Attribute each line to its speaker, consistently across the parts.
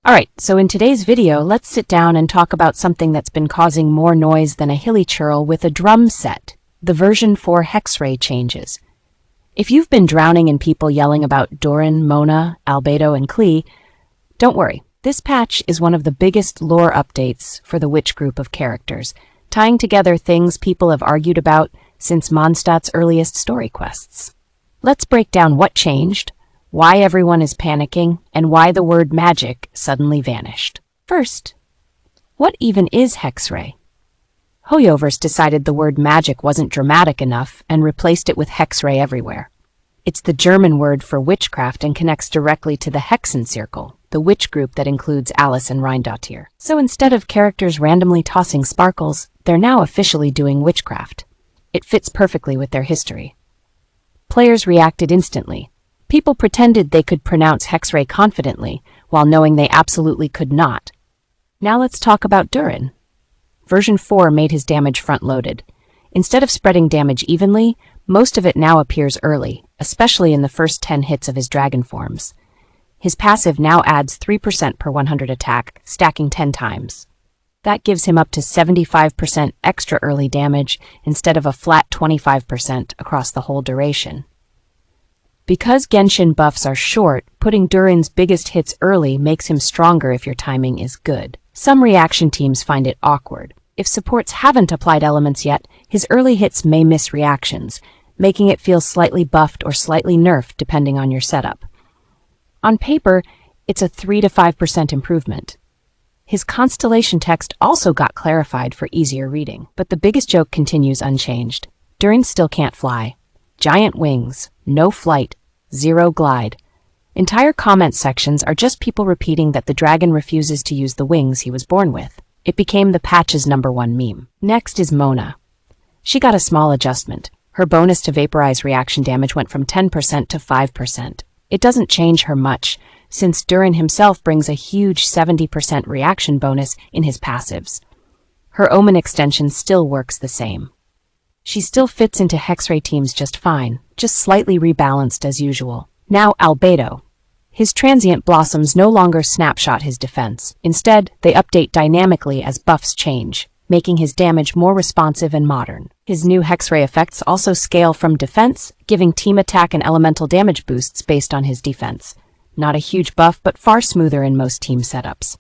Speaker 1: Alright, so in today's video, let's sit down and talk about something that's been causing more noise than a hilly churl with a drum set, the version 4 Hexray changes. If you've been drowning in people yelling about Durin, Mona, Albedo, and Klee, don't worry. This patch is one of the biggest lore updates for the witch group of characters, tying together things people have argued about since Mondstadt's earliest story quests. Let's break down what changed, why everyone is panicking, and why the word magic suddenly vanished. First, what even is Hexray? Hoyoverse decided the word magic wasn't dramatic enough and replaced it with Hexray everywhere. It's the German word for witchcraft and connects directly to the Hexen Circle, the witch group that includes Alice and Rheindatir. So instead of characters randomly tossing sparkles, they're now officially doing witchcraft. It fits perfectly with their history. Players reacted instantly. People pretended they could pronounce Hexray confidently, while knowing they absolutely could not. Now let's talk about Durin. Version 4 made his damage front-loaded. Instead of spreading damage evenly, most of it now appears early, especially in the first 10 hits of his dragon forms. His passive now adds 3% per 100 attack, stacking 10 times. That gives him up to 75% extra early damage instead of a flat 25% across the whole duration. Because Genshin buffs are short, putting Durin's biggest hits early makes him stronger if your timing is good. Some reaction teams find it awkward. If supports haven't applied elements yet, his early hits may miss reactions, making it feel slightly buffed or slightly nerfed depending on your setup. On paper, it's a 3 to 5% improvement. His constellation text also got clarified for easier reading, but the biggest joke continues unchanged. Durin still can't fly. Giant wings, no flight, 0 glide. Entire comment sections are just people repeating that the dragon refuses to use the wings he was born with. It became the patch's #1 meme. Next is Mona. She got a small adjustment. Her bonus to vaporize reaction damage went from 10% to 5%. It doesn't change her much, since Durin himself brings a huge 70% reaction bonus in his passives. Her Omen extension still works the same. She still fits into Hexray teams just fine, just slightly rebalanced as usual. Now Albedo. His transient blossoms no longer snapshot his defense. Instead, they update dynamically as buffs change, making his damage more responsive and modern. His new Hexray effects also scale from defense, giving team attack and elemental damage boosts based on his defense. Not a huge buff, but far smoother in most team setups.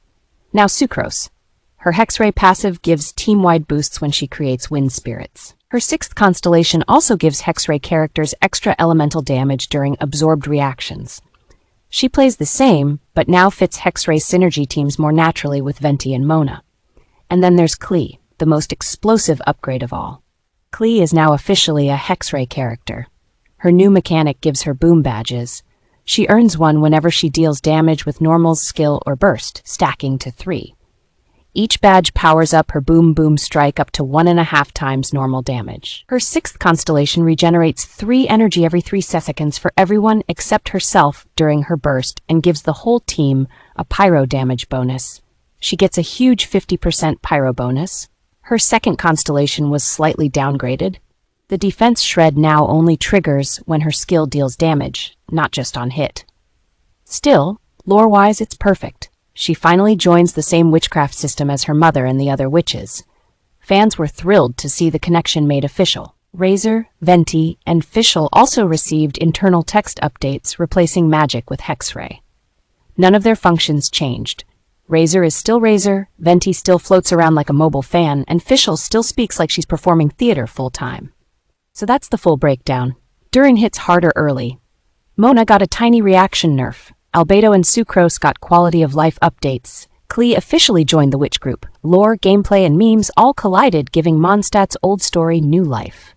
Speaker 1: Now Sucrose. Her Hexray passive gives team-wide boosts when she creates wind spirits. Her 6th constellation also gives Hexray characters extra elemental damage during absorbed reactions. She plays the same, but now fits Hexray synergy teams more naturally with Venti and Mona. And then there's Klee, the most explosive upgrade of all. Klee is now officially a Hexray character. Her new mechanic gives her boom badges. She earns one whenever she deals damage with normals, skill, or burst, stacking to 3. Each badge powers up her boom strike up to 1.5 times normal damage. Her 6th constellation regenerates 3 energy every 3 seconds for everyone except herself during her burst and gives the whole team a pyro damage bonus. She gets a huge 50% pyro bonus. Her 2nd constellation was slightly downgraded. The defense shred now only triggers when her skill deals damage, not just on hit. Still, lore-wise, it's perfect. She finally joins the same witchcraft system as her mother and the other witches. Fans were thrilled to see the connection made official. Razor, Venti, and Fischl also received internal text updates replacing magic with Hexray. None of their functions changed. Razor is still Razor, Venti still floats around like a mobile fan, and Fischl still speaks like she's performing theater full-time. So that's the full breakdown. Durin hits harder early. Mona got a tiny reaction nerf. Albedo and Sucrose got quality of life updates. Klee officially joined the witch group. Lore, gameplay, and memes all collided, giving Mondstadt's old story new life.